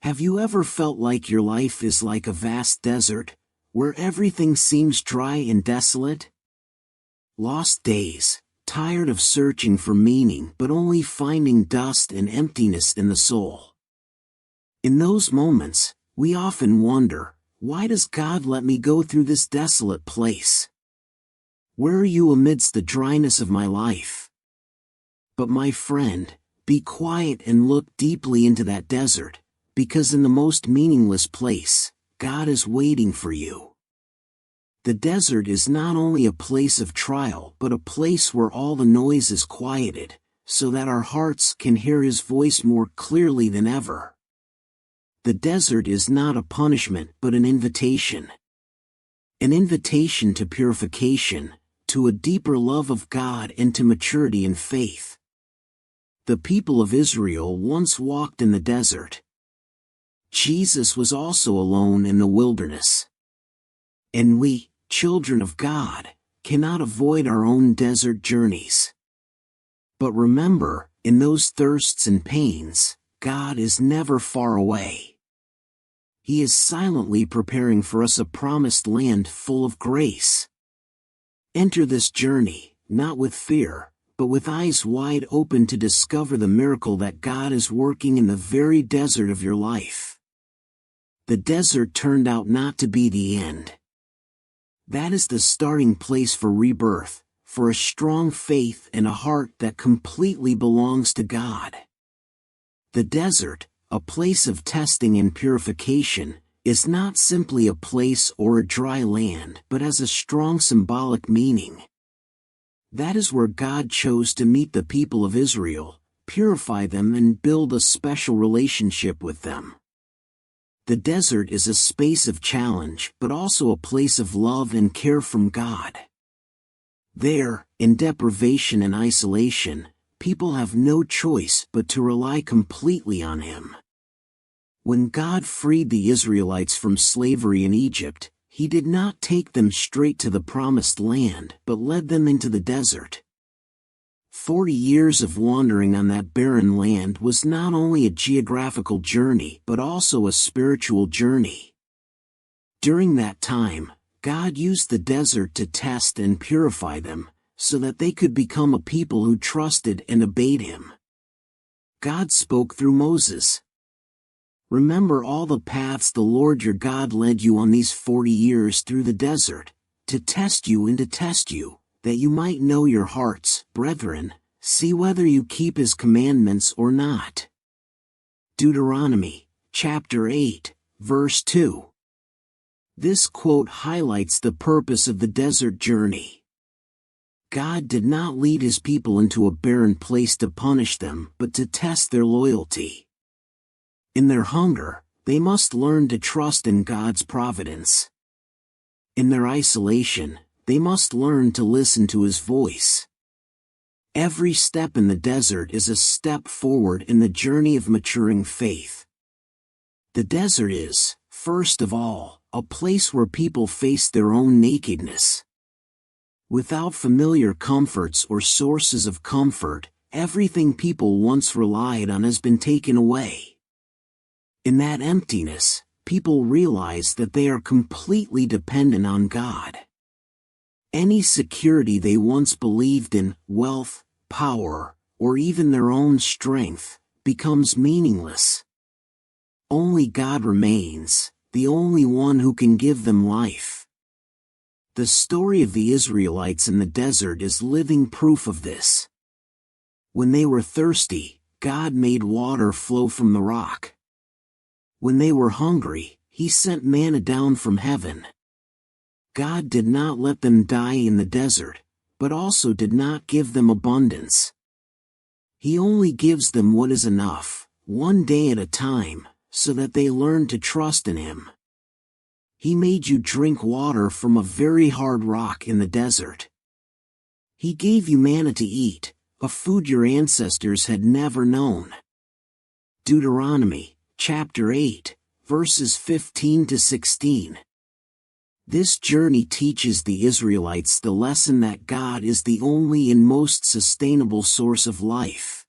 Have you ever felt like your life is like a vast desert, where everything seems dry and desolate? Lost days, tired of searching for meaning but only finding dust and emptiness in the soul. In those moments, we often wonder, why does God let me go through this desolate place? Where are you amidst the dryness of my life? But my friend, be quiet and look deeply into that desert, because in the most meaningless place, God is waiting for you. The desert is not only a place of trial but a place where all the noise is quieted, so that our hearts can hear His voice more clearly than ever. The desert is not a punishment but an invitation. An invitation to purification, to a deeper love of God and to maturity in faith. The people of Israel once walked in the desert. Jesus was also alone in the wilderness. And we, children of God, cannot avoid our own desert journeys. But remember, in those thirsts and pains, God is never far away. He is silently preparing for us a promised land full of grace. Enter this journey, not with fear, but with eyes wide open to discover the miracle that God is working in the very desert of your life. The desert turned out not to be the end. That is the starting place for rebirth, for a strong faith and a heart that completely belongs to God. The desert, a place of testing and purification, is not simply a place or a dry land but has a strong symbolic meaning. That is where God chose to meet the people of Israel, purify them and build a special relationship with them. The desert is a space of challenge but also a place of love and care from God. There, in deprivation and isolation, people have no choice but to rely completely on Him. When God freed the Israelites from slavery in Egypt, He did not take them straight to the promised land but led them into the desert. 40 years of wandering on that barren land was not only a geographical journey but also a spiritual journey. During that time, God used the desert to test and purify them, so that they could become a people who trusted and obeyed Him. God spoke through Moses. Remember all the paths the Lord your God led you on these 40 years through the desert, to test you and to test you, that you might know your hearts, brethren, see whether you keep His commandments or not. Deuteronomy, chapter 8, verse 2. This quote highlights the purpose of the desert journey. God did not lead His people into a barren place to punish them but to test their loyalty. In their hunger, they must learn to trust in God's providence. In their isolation, they must learn to listen to His voice. Every step in the desert is a step forward in the journey of maturing faith. The desert is, first of all, a place where people face their own nakedness. Without familiar comforts or sources of comfort, everything people once relied on has been taken away. In that emptiness, people realize that they are completely dependent on God. Any security they once believed in, wealth, power, or even their own strength, becomes meaningless. Only God remains, the only one who can give them life. The story of the Israelites in the desert is living proof of this. When they were thirsty, God made water flow from the rock. When they were hungry, He sent manna down from heaven. God did not let them die in the desert, but also did not give them abundance. He only gives them what is enough, one day at a time, so that they learn to trust in Him. He made you drink water from a very hard rock in the desert. He gave you manna to eat, a food your ancestors had never known. Deuteronomy, chapter 8, verses 15 to 16. This journey teaches the Israelites the lesson that God is the only and most sustainable source of life.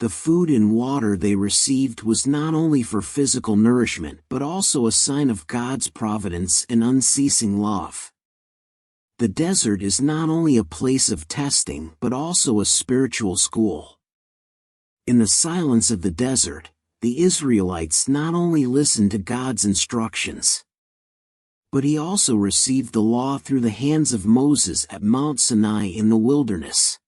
The food and water they received was not only for physical nourishment but also a sign of God's providence and unceasing love. The desert is not only a place of testing but also a spiritual school. In the silence of the desert, the Israelites not only listened to God's instructions, but he also received the law through the hands of Moses at Mount Sinai in the wilderness.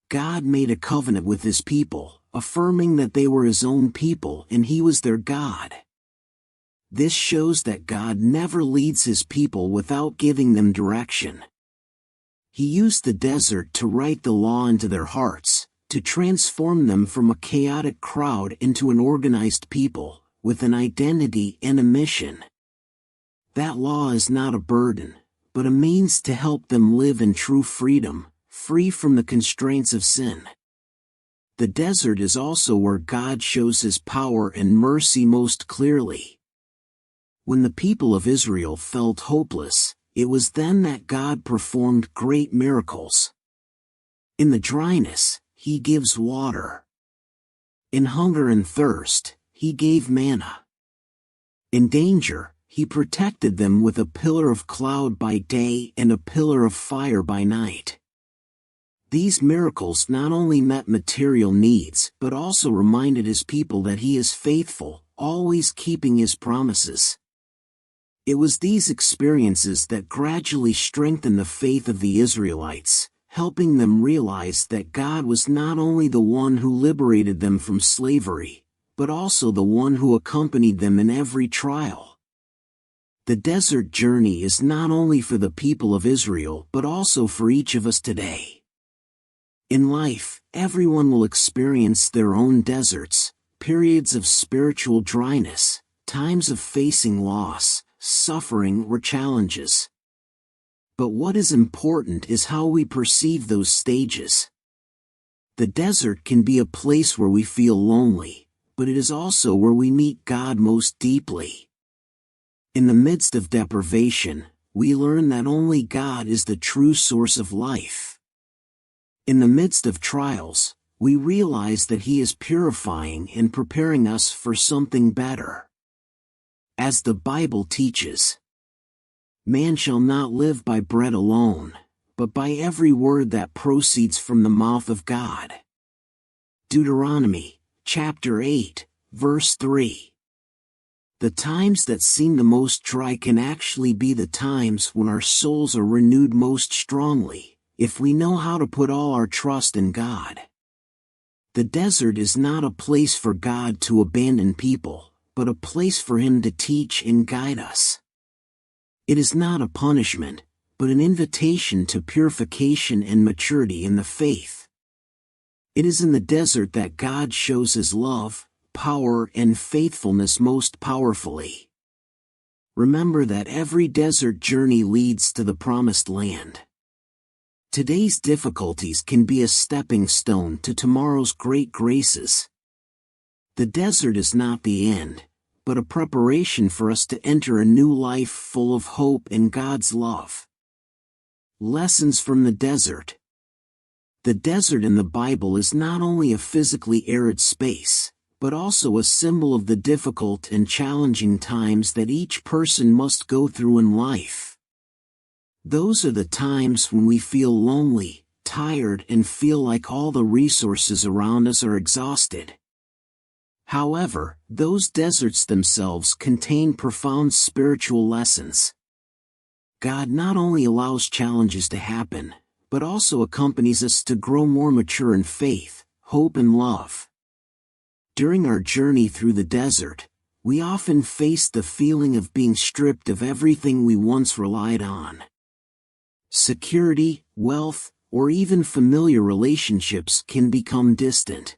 God made a covenant with his people, affirming that they were his own people and he was their God. This shows that God never leads his people without giving them direction. He used the desert to write the law into their hearts, to transform them from a chaotic crowd into an organized people, with an identity and a mission. That law is not a burden, but a means to help them live in true freedom, free from the constraints of sin. The desert is also where God shows his power and mercy most clearly. When the people of Israel felt hopeless, it was then that God performed great miracles. In the dryness, he gives water. In hunger and thirst, he gave manna. In danger, he protected them with a pillar of cloud by day and a pillar of fire by night. These miracles not only met material needs but also reminded his people that he is faithful, always keeping his promises. It was these experiences that gradually strengthened the faith of the Israelites, helping them realize that God was not only the one who liberated them from slavery, but also the one who accompanied them in every trial. The desert journey is not only for the people of Israel but also for each of us today. In life, everyone will experience their own deserts, periods of spiritual dryness, times of facing loss, suffering or challenges. But what is important is how we perceive those stages. The desert can be a place where we feel lonely, but it is also where we meet God most deeply. In the midst of deprivation, we learn that only God is the true source of life. In the midst of trials, we realize that he is purifying and preparing us for something better. As the Bible teaches, man shall not live by bread alone, but by every word that proceeds from the mouth of God. Deuteronomy, chapter 8, verse 3. The times that seem the most dry can actually be the times when our souls are renewed most strongly, if we know how to put all our trust in God. The desert is not a place for God to abandon people, but a place for him to teach and guide us. It is not a punishment, but an invitation to purification and maturity in the faith. It is in the desert that God shows his love, power and faithfulness most powerfully. Remember that every desert journey leads to the promised land. Today's difficulties can be a stepping stone to tomorrow's great graces. The desert is not the end, but a preparation for us to enter a new life full of hope and God's love. Lessons from the desert. The desert in the Bible is not only a physically arid space, but also a symbol of the difficult and challenging times that each person must go through in life. Those are the times when we feel lonely, tired, and feel like all the resources around us are exhausted. However, those deserts themselves contain profound spiritual lessons. God not only allows challenges to happen, but also accompanies us to grow more mature in faith, hope, and love. During our journey through the desert, we often face the feeling of being stripped of everything we once relied on. Security, wealth, or even familiar relationships can become distant.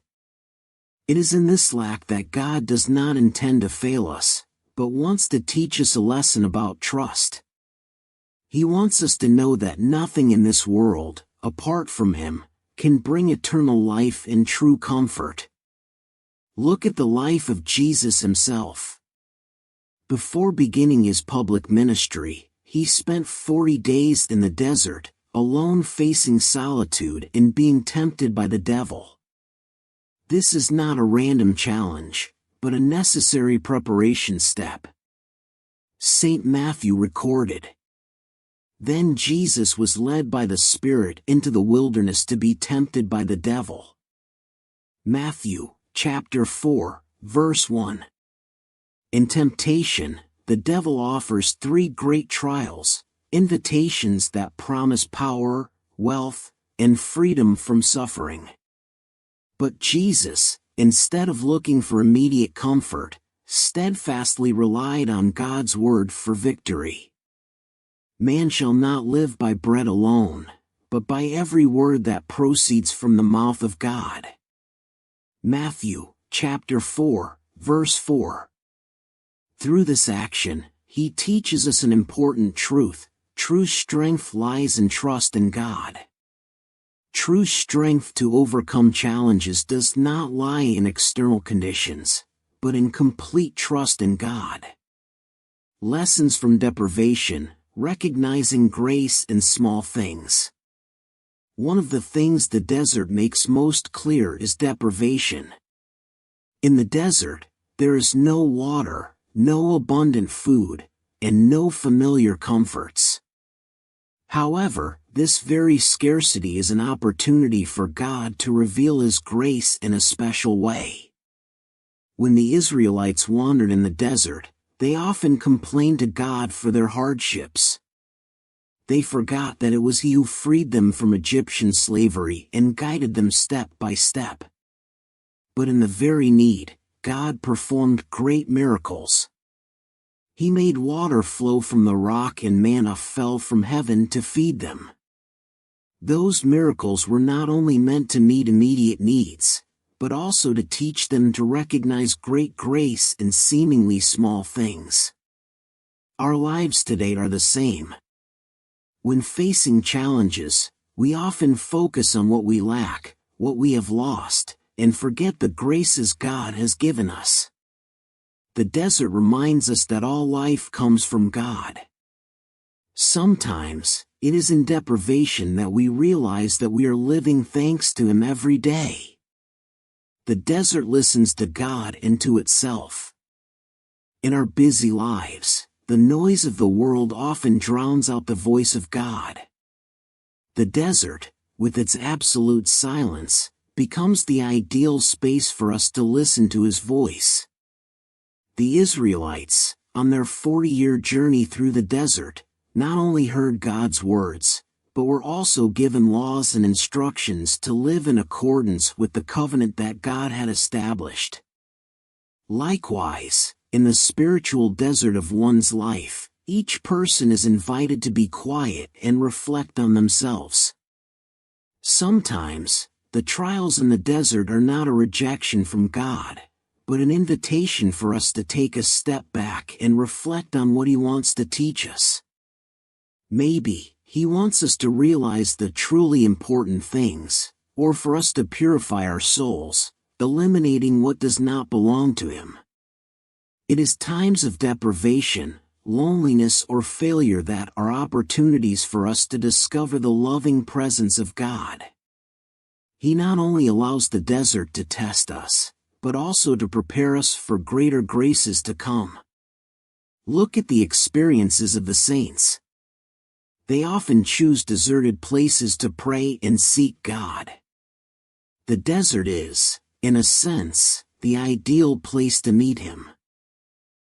It is in this lack that God does not intend to fail us, but wants to teach us a lesson about trust. He wants us to know that nothing in this world, apart from him, can bring eternal life and true comfort. Look at the life of Jesus himself. Before beginning his public ministry, he spent 40 days in the desert, alone, facing solitude and being tempted by the devil. This is not a random challenge, but a necessary preparation step. St. Matthew recorded, "Then Jesus was led by the Spirit into the wilderness to be tempted by the devil." Matthew, chapter 4, verse 1. In temptation, the devil offers three great trials, invitations that promise power, wealth, and freedom from suffering. But Jesus, instead of looking for immediate comfort, steadfastly relied on God's word for victory. Man shall not live by bread alone, but by every word that proceeds from the mouth of God. Matthew, chapter 4, verse 4. Through this action, he teaches us an important truth: true strength lies in trust in God. True strength to overcome challenges does not lie in external conditions, but in complete trust in God. Lessons from deprivation: recognizing grace in small things. One of the things the desert makes most clear is deprivation. In the desert, there is no water, no abundant food, and no familiar comforts. However, this very scarcity is an opportunity for God to reveal His grace in a special way. When the Israelites wandered in the desert, they often complained to God for their hardships. They forgot that it was He who freed them from Egyptian slavery and guided them step by step. But in the very need, God performed great miracles. He made water flow from the rock and manna fell from heaven to feed them. Those miracles were not only meant to meet immediate needs, but also to teach them to recognize great grace in seemingly small things. Our lives today are the same. When facing challenges, we often focus on what we lack, what we have lost, and forget the graces God has given us. The desert reminds us that all life comes from God. Sometimes, it is in deprivation that we realize that we are living thanks to Him every day. The desert listens to God and to itself. In our busy lives, the noise of the world often drowns out the voice of God. The desert, with its absolute silence, becomes the ideal space for us to listen to His voice. The Israelites, on their 40-year journey through the desert, not only heard God's words, but were also given laws and instructions to live in accordance with the covenant that God had established. Likewise, in the spiritual desert of one's life, each person is invited to be quiet and reflect on themselves. Sometimes, the trials in the desert are not a rejection from God, but an invitation for us to take a step back and reflect on what He wants to teach us. Maybe He wants us to realize the truly important things, or for us to purify our souls, eliminating what does not belong to Him. It is times of deprivation, loneliness, or failure that are opportunities for us to discover the loving presence of God. He not only allows the desert to test us, but also to prepare us for greater graces to come. Look at the experiences of the saints. They often choose deserted places to pray and seek God. The desert is, in a sense, the ideal place to meet Him.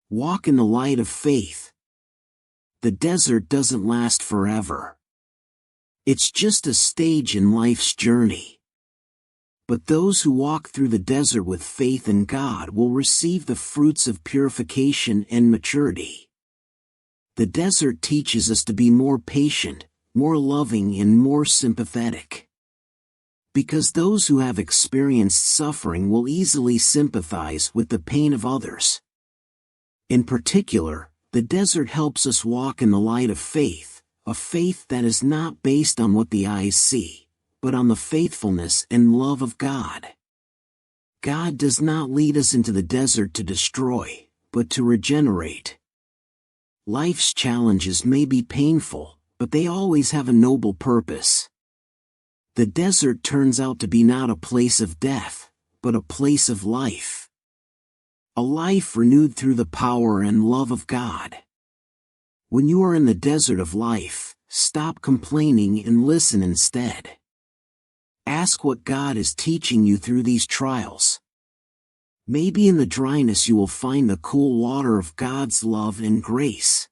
Walk in the light of faith. The desert doesn't last forever. It's just a stage in life's journey. But those who walk through the desert with faith in God will receive the fruits of purification and maturity. The desert teaches us to be more patient, more loving, and more sympathetic. Because those who have experienced suffering will easily sympathize with the pain of others. In particular, the desert helps us walk in the light of faith, a faith that is not based on what the eyes see, but on the faithfulness and love of God. God does not lead us into the desert to destroy, but to regenerate. Life's challenges may be painful, but they always have a noble purpose. The desert turns out to be not a place of death, but a place of life. A life renewed through the power and love of God. When you are in the desert of life, stop complaining and listen instead. Ask what God is teaching you through these trials. Maybe in the dryness you will find the cool water of God's love and grace.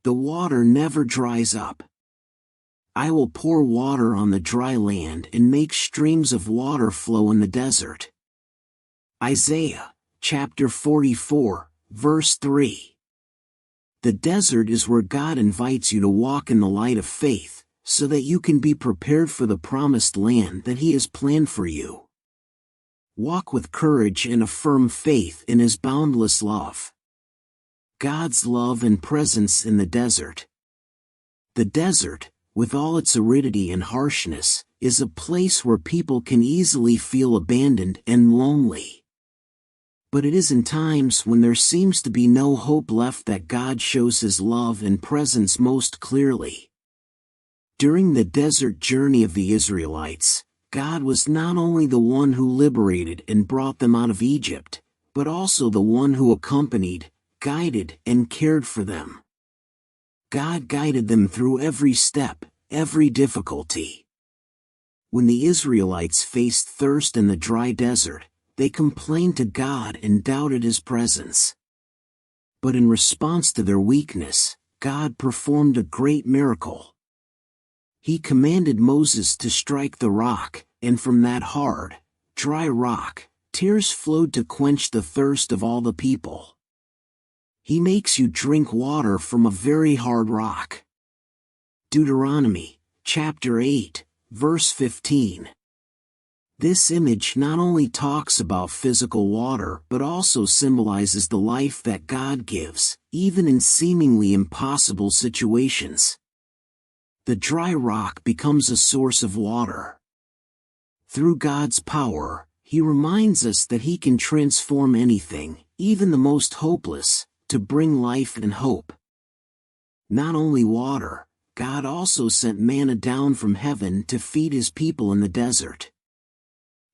The water never dries up. I will pour water on the dry land and make streams of water flow in the desert. Isaiah, chapter 44, verse 3. The desert is where God invites you to walk in the light of faith, so that you can be prepared for the promised land that He has planned for you. Walk with courage and a firm faith in His boundless love. God's love and presence in the desert. The desert, with all its aridity and harshness, is a place where people can easily feel abandoned and lonely. But it is in times when there seems to be no hope left that God shows His love and presence most clearly. During the desert journey of the Israelites, God was not only the one who liberated and brought them out of Egypt, but also the one who accompanied, guided, and cared for them. God guided them through every step, every difficulty. When the Israelites faced thirst in the dry desert, they complained to God and doubted His presence. But in response to their weakness, God performed a great miracle. He commanded Moses to strike the rock, and from that hard, dry rock, tears flowed to quench the thirst of all the people. He makes you drink water from a very hard rock. Deuteronomy, chapter 8, verse 15. This image not only talks about physical water but also symbolizes the life that God gives, even in seemingly impossible situations. The dry rock becomes a source of water. Through God's power, He reminds us that He can transform anything, even the most hopeless, to bring life and hope. Not only water, God also sent manna down from heaven to feed His people in the desert.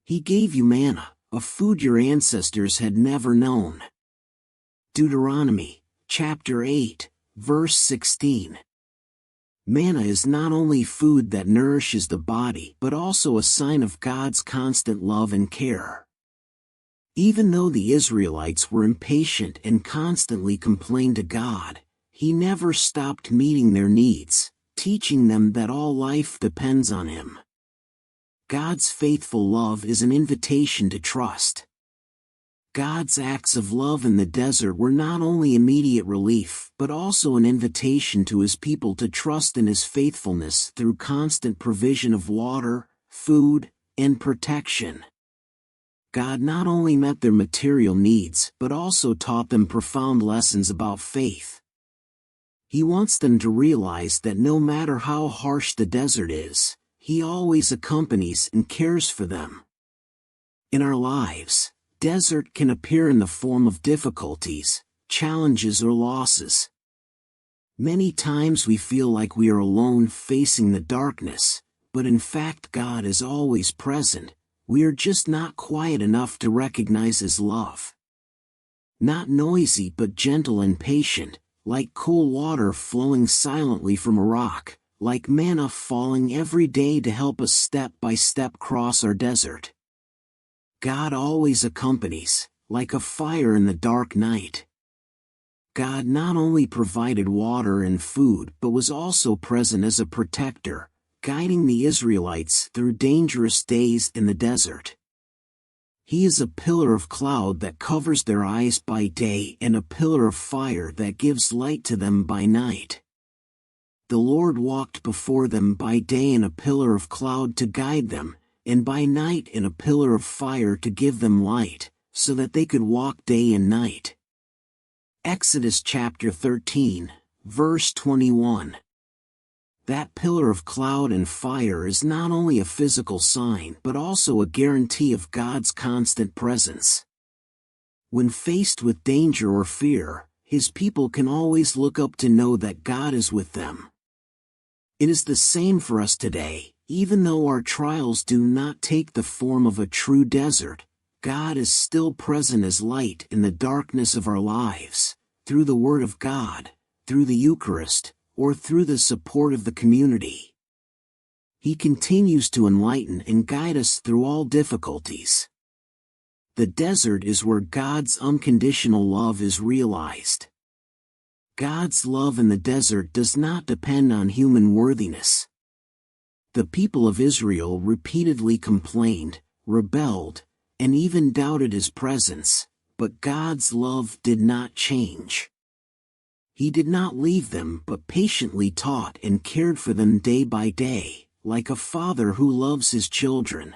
He gave you manna, a food your ancestors had never known. Deuteronomy, chapter 8, verse 16. Manna is not only food that nourishes the body but also a sign of God's constant love and care. Even though the Israelites were impatient and constantly complained to God, He never stopped meeting their needs, teaching them that all life depends on Him. God's faithful love is an invitation to trust. God's acts of love in the desert were not only immediate relief but also an invitation to His people to trust in His faithfulness through constant provision of water, food, and protection. God not only met their material needs but also taught them profound lessons about faith. He wants them to realize that no matter how harsh the desert is, He always accompanies and cares for them. In our lives, desert can appear in the form of difficulties, challenges, or losses. Many times we feel like we are alone facing the darkness, but in fact God is always present. We are just not quiet enough to recognize His love. Not noisy but gentle and patient, like cool water flowing silently from a rock, like manna falling every day to help us step by step cross our desert. God always accompanies, like a fire in the dark night. God not only provided water and food but was also present as a protector, guiding the Israelites through dangerous days in the desert. He is a pillar of cloud that covers their eyes by day and a pillar of fire that gives light to them by night. The Lord walked before them by day in a pillar of cloud to guide them, and by night in a pillar of fire to give them light, so that they could walk day and night. Exodus chapter 13, verse 21. That pillar of cloud and fire is not only a physical sign but also a guarantee of God's constant presence. When faced with danger or fear, His people can always look up to know that God is with them. It is the same for us today, even though our trials do not take the form of a true desert, God is still present as light in the darkness of our lives, through the Word of God, through the Eucharist, or through the support of the community. He continues to enlighten and guide us through all difficulties. The desert is where God's unconditional love is realized. God's love in the desert does not depend on human worthiness. The people of Israel repeatedly complained, rebelled, and even doubted His presence, but God's love did not change. He did not leave them but patiently taught and cared for them day by day, like a father who loves his children.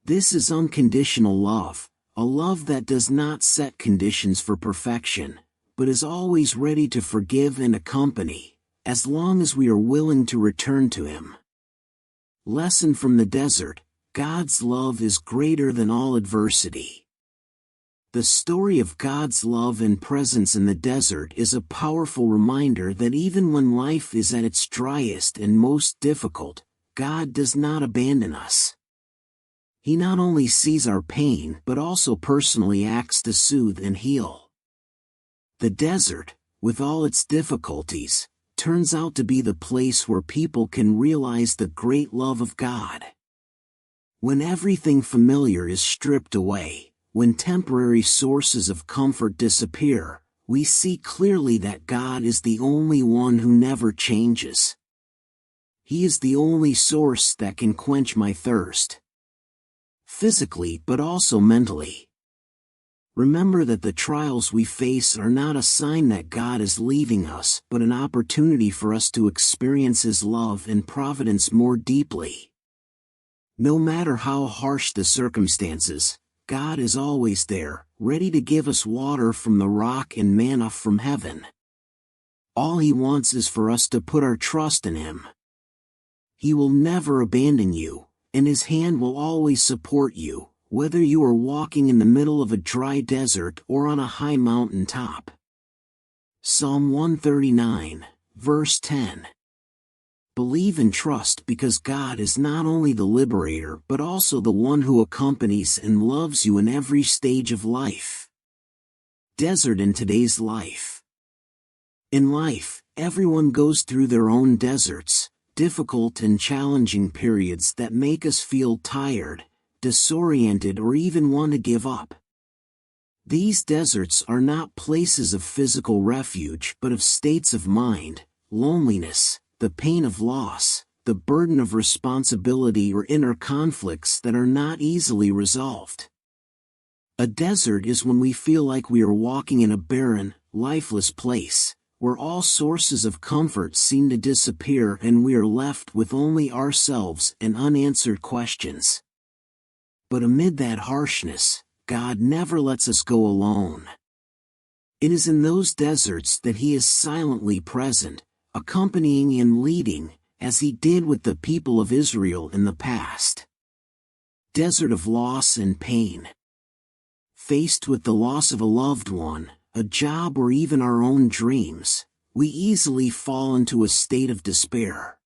This is unconditional love, a love that does not set conditions for perfection, but is always ready to forgive and accompany, as long as we are willing to return to Him. Lesson from the desert: God's love is greater than all adversity. The story of God's love and presence in the desert is a powerful reminder that even when life is at its driest and most difficult, God does not abandon us. He not only sees our pain but also personally acts to soothe and heal. The desert, with all its difficulties, turns out to be the place where people can realize the great love of God. When everything familiar is stripped away, when temporary sources of comfort disappear, we see clearly that God is the only one who never changes. He is the only source that can quench my thirst, physically but also mentally. Remember that the trials we face are not a sign that God is leaving us, but an opportunity for us to experience His love and providence more deeply. No matter how harsh the circumstances, God is always there, ready to give us water from the rock and manna from heaven. All He wants is for us to put our trust in Him. He will never abandon you, and His hand will always support you, whether you are walking in the middle of a dry desert or on a high mountain top. Psalm 139, verse 10. Believe and trust, because God is not only the liberator but also the one who accompanies and loves you in every stage of life. Desert in today's life. In life, everyone goes through their own deserts, difficult and challenging periods that make us feel tired, disoriented, or even want to give up. These deserts are not places of physical refuge but of states of mind, loneliness, the pain of loss, the burden of responsibility, or inner conflicts that are not easily resolved. A desert is when we feel like we are walking in a barren, lifeless place, where all sources of comfort seem to disappear and we are left with only ourselves and unanswered questions. But amid that harshness, God never lets us go alone. It is in those deserts that He is silently present, accompanying and leading, as He did with the people of Israel in the past. Desert of loss and pain. Faced with the loss of a loved one, a job, or even our own dreams, we easily fall into a state of despair.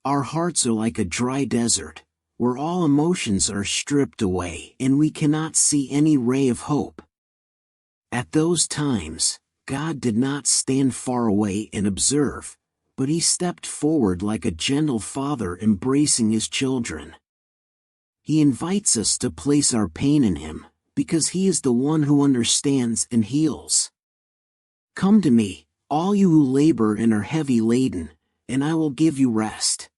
Our hearts are like a dry desert, where all emotions are stripped away and we cannot see any ray of hope. At those times, God did not stand far away and observe, but He stepped forward like a gentle father embracing His children. He invites us to place our pain in Him, because He is the one who understands and heals. Come to me, all you who labor and are heavy laden, and I will give you rest.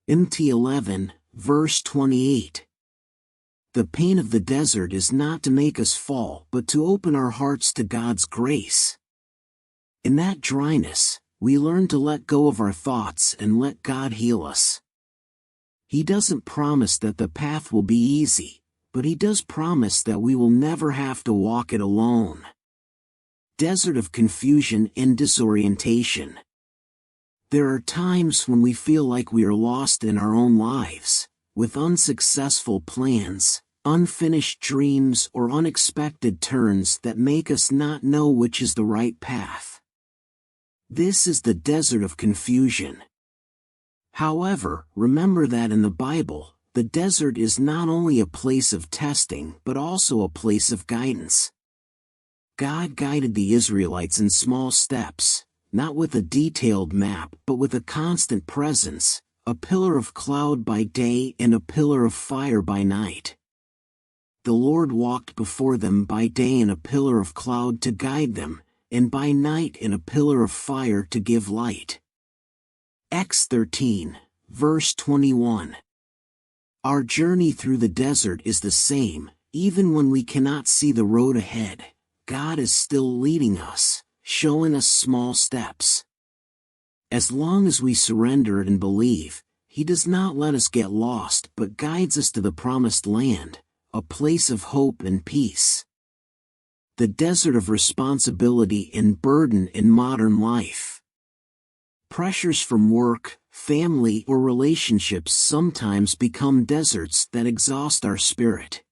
Mt 11, verse 28. The pain of the desert is not to make us fall but to open our hearts to God's grace. In that dryness, we learn to let go of our thoughts and let God heal us. He doesn't promise that the path will be easy, but He does promise that we will never have to walk it alone. Desert of confusion and disorientation. There are times when we feel like we are lost in our own lives, with unsuccessful plans, unfinished dreams, or unexpected turns that make us not know which is the right path. This is the desert of confusion. However, remember that in the Bible, the desert is not only a place of testing but also a place of guidance. God guided the Israelites in small steps, not with a detailed map but with a constant presence, a pillar of cloud by day and a pillar of fire by night. The Lord walked before them by day in a pillar of cloud to guide them, and by night in a pillar of fire to give light. Acts 13, verse 21. Our journey through the desert is the same, even when we cannot see the road ahead. God is still leading us, showing us small steps. As long as we surrender and believe, He does not let us get lost but guides us to the promised land, a place of hope and peace. The desert of responsibility and burden in modern life. Pressures from work, family, or relationships sometimes become deserts that exhaust our spirit.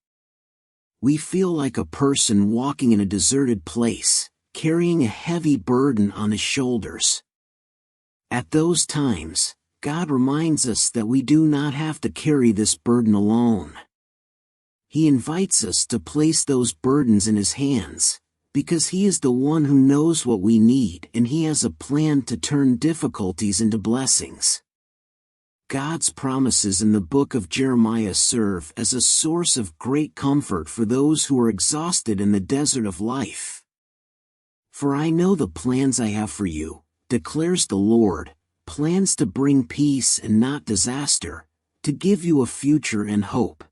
We feel like a person walking in a deserted place, carrying a heavy burden on his shoulders. At those times, God reminds us that we do not have to carry this burden alone. He invites us to place those burdens in His hands, because He is the one who knows what we need and He has a plan to turn difficulties into blessings. God's promises in the book of Jeremiah serve as a source of great comfort for those who are exhausted in the desert of life. For I know the plans I have for you, declares the Lord, plans to bring peace and not disaster, to give you a future and hope.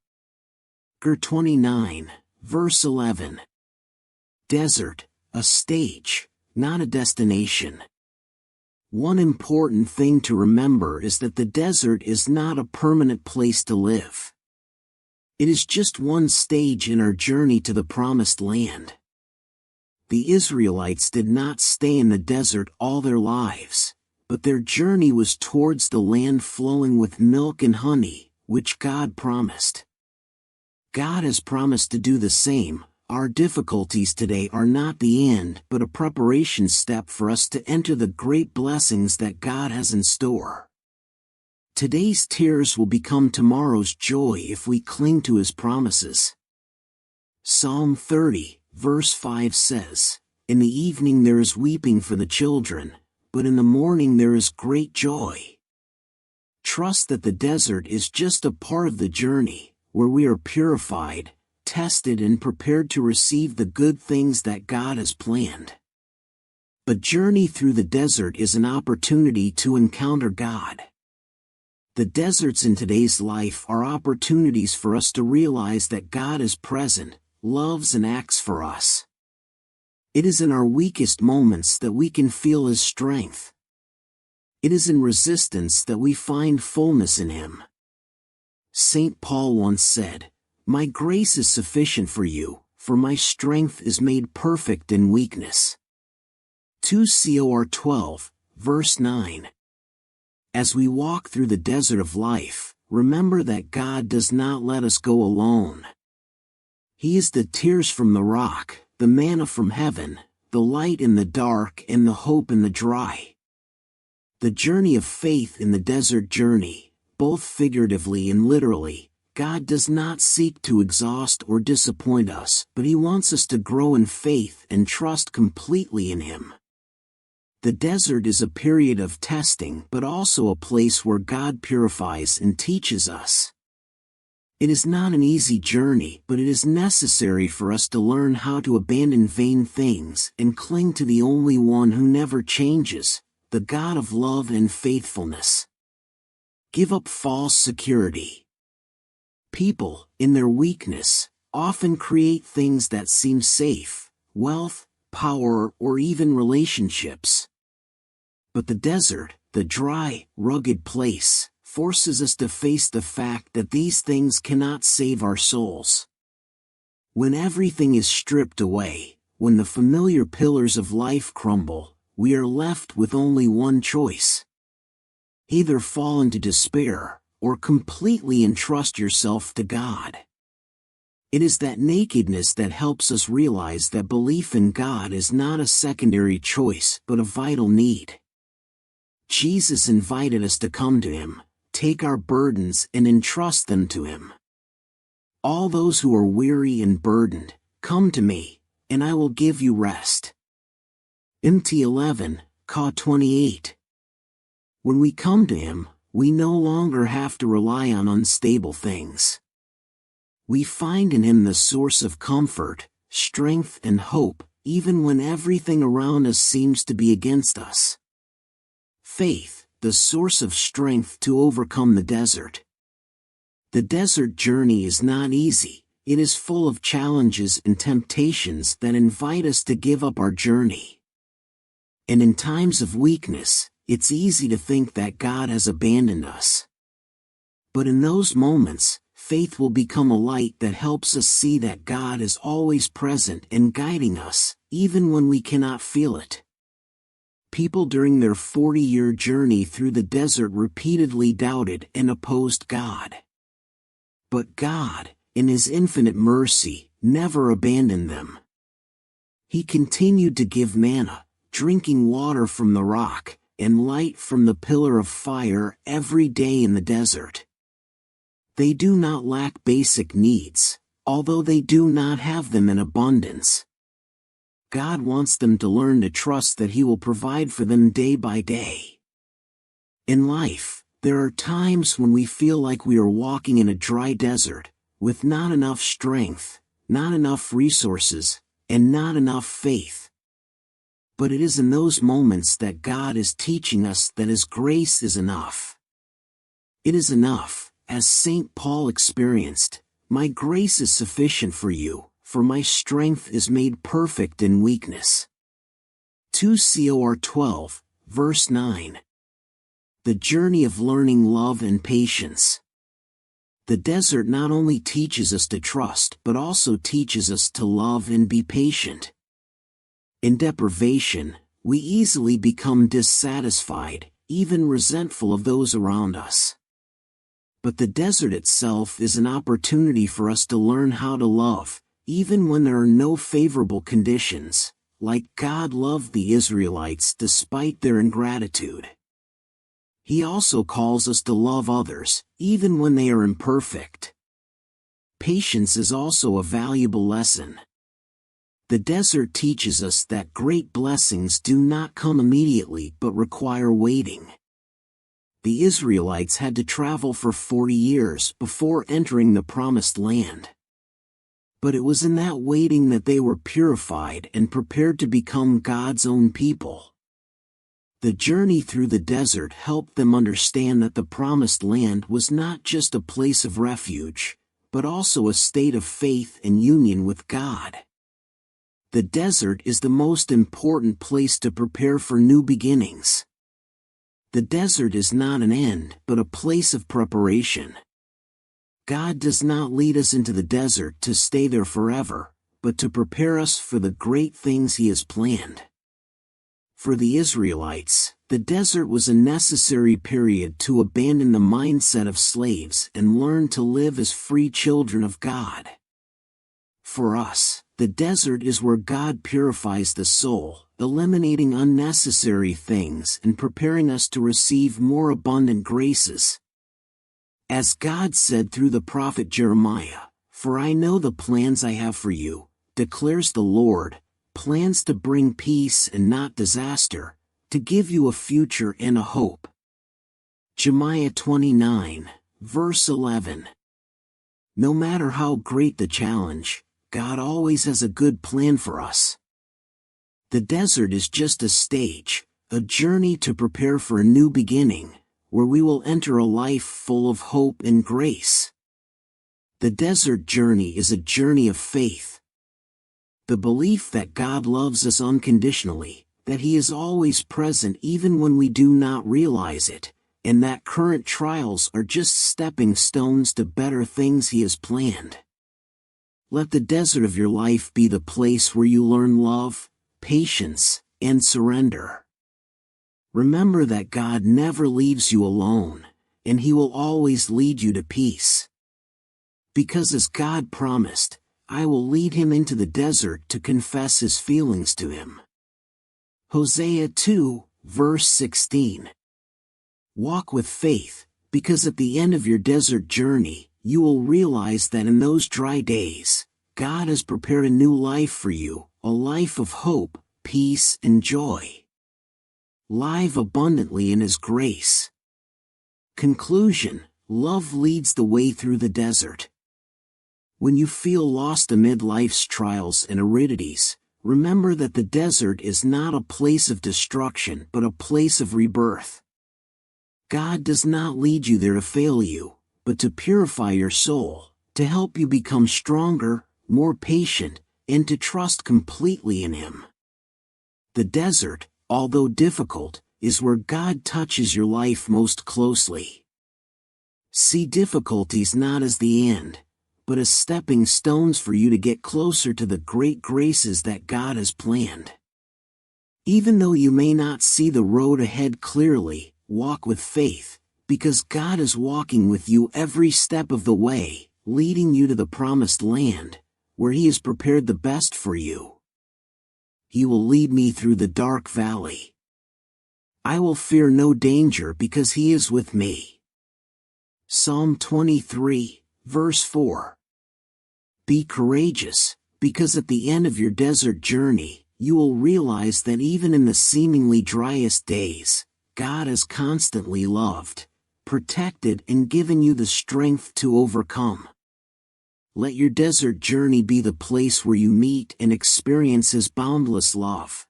Ger 29, verse 11. Desert, a stage, not a destination. One important thing to remember is that the desert is not a permanent place to live. It is just one stage in our journey to the promised land. The Israelites did not stay in the desert all their lives, but their journey was towards the land flowing with milk and honey, which God promised. God has promised to do the same. Our difficulties today are not the end but a preparation step for us to enter the great blessings that God has in store. Today's tears will become tomorrow's joy if we cling to His promises. Psalm 30, verse 5 says, "In the evening there is weeping for the children, but in the morning there is great joy." Trust that the desert is just a part of the journey, where we are purified, tested and prepared to receive the good things that God has planned. A journey through the desert is an opportunity to encounter God. The deserts in today's life are opportunities for us to realize that God is present, loves and acts for us. It is in our weakest moments that we can feel His strength. It is in resistance that we find fullness in Him. St. Paul once said, "My grace is sufficient for you, for my strength is made perfect in weakness." 2 Cor 12, verse 9. As we walk through the desert of life, remember that God does not let us go alone. He is the tears from the rock, the manna from heaven, the light in the dark and the hope in the dry. The journey of faith in the desert journey, both figuratively and literally, God does not seek to exhaust or disappoint us, but He wants us to grow in faith and trust completely in Him. The desert is a period of testing but also a place where God purifies and teaches us. It is not an easy journey, but it is necessary for us to learn how to abandon vain things and cling to the only one who never changes, the God of love and faithfulness. Give up false security. People, in their weakness, often create things that seem safe, wealth, power, or even relationships. But the desert, the dry, rugged place, forces us to face the fact that these things cannot save our souls. When everything is stripped away, when the familiar pillars of life crumble, we are left with only one choice. Either fall into despair, or completely entrust yourself to God. It is that nakedness that helps us realize that belief in God is not a secondary choice but a vital need. Jesus invited us to come to Him, take our burdens and entrust them to Him. All those who are weary and burdened, come to me, and I will give you rest. Mt 11, Ca 28. When we come to Him, we no longer have to rely on unstable things. We find in Him the source of comfort, strength and hope, even when everything around us seems to be against us. Faith, the source of strength to overcome the desert. The desert journey is not easy. It is full of challenges and temptations that invite us to give up our journey. And in times of weakness, it's easy to think that God has abandoned us. But in those moments, faith will become a light that helps us see that God is always present and guiding us, even when we cannot feel it. People during their 40-year journey through the desert repeatedly doubted and opposed God. But God, in His infinite mercy, never abandoned them. He continued to give manna, drinking water from the rock, and light from the pillar of fire every day in the desert. They do not lack basic needs, although they do not have them in abundance. God wants them to learn to trust that He will provide for them day by day. In life, there are times when we feel like we are walking in a dry desert, with not enough strength, not enough resources, and not enough faith. But it is in those moments that God is teaching us that His grace is enough. It is enough, as St. Paul experienced, "My grace is sufficient for you, for my strength is made perfect in weakness." 2 Cor 12, verse 9. The journey of learning love and patience. The desert not only teaches us to trust but also teaches us to love and be patient. In deprivation, we easily become dissatisfied, even resentful of those around us. But the desert itself is an opportunity for us to learn how to love, even when there are no favorable conditions, like God loved the Israelites despite their ingratitude. He also calls us to love others, even when they are imperfect. Patience is also a valuable lesson. The desert teaches us that great blessings do not come immediately but require waiting. The Israelites had to travel for 40 years before entering the Promised Land. But it was in that waiting that they were purified and prepared to become God's own people. The journey through the desert helped them understand that the Promised Land was not just a place of refuge, but also a state of faith and union with God. The desert is the most important place to prepare for new beginnings. The desert is not an end, but a place of preparation. God does not lead us into the desert to stay there forever, but to prepare us for the great things He has planned. For the Israelites, the desert was a necessary period to abandon the mindset of slaves and learn to live as free children of God. For us, the desert is where God purifies the soul, eliminating unnecessary things and preparing us to receive more abundant graces. As God said through the prophet Jeremiah, "For I know the plans I have for you, declares the Lord, plans to bring peace and not disaster, to give you a future and a hope." Jeremiah 29, verse 11. No matter how great the challenge, God always has a good plan for us. The desert is just a stage, a journey to prepare for a new beginning, where we will enter a life full of hope and grace. The desert journey is a journey of faith. The belief that God loves us unconditionally, that He is always present even when we do not realize it, and that current trials are just stepping stones to better things He has planned. Let the desert of your life be the place where you learn love, patience, and surrender. Remember that God never leaves you alone, and He will always lead you to peace. Because as God promised, I will lead him into the desert to confess his feelings to Him. Hosea 2, verse 16. Walk with faith, because at the end of your desert journey, you will realize that in those dry days, God has prepared a new life for you, a life of hope, peace, and joy. Live abundantly in His grace. Conclusion: love leads the way through the desert. When you feel lost amid life's trials and aridities, remember that the desert is not a place of destruction but a place of rebirth. God does not lead you there to fail you, but to purify your soul, to help you become stronger, more patient, and to trust completely in Him. The desert, although difficult, is where God touches your life most closely. See difficulties not as the end, but as stepping stones for you to get closer to the great graces that God has planned. Even though you may not see the road ahead clearly, walk with faith, because God is walking with you every step of the way, leading you to the promised land, where He has prepared the best for you. He will lead me through the dark valley. I will fear no danger because He is with me. Psalm 23, verse 4. Be courageous, because at the end of your desert journey, you will realize that even in the seemingly driest days, God has constantly loved, protected, and given you the strength to overcome. Let your desert journey be the place where you meet and experience His boundless love.